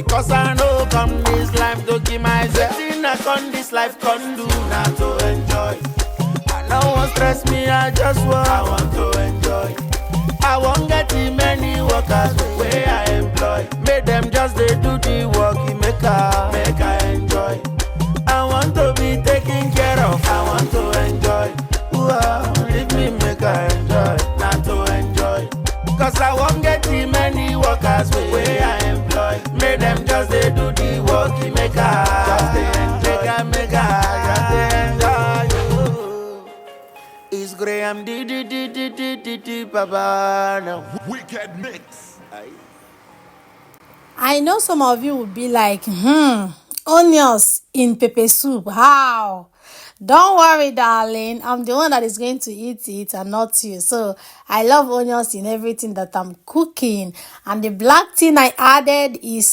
Because I know come this life to keep myself. Thing I come this life can do not to enjoy. I don't want stress me, I want to enjoy. I won't get the many workers where I employ. Make them just they do the work, make I enjoy. I want to be taken care of, I want to enjoy. Leave me make I enjoy, not to enjoy. Cause I won't get the many workers where I employ. Make them just they do the work, make I just enjoy. It's Graham D Papa now. Wicked mix. I know some of you would be like, onions in pepper soup. How? Don't worry, darling. I'm the one that is going to eat it and not you. So I love onions in everything that I'm cooking. And the black thing I added is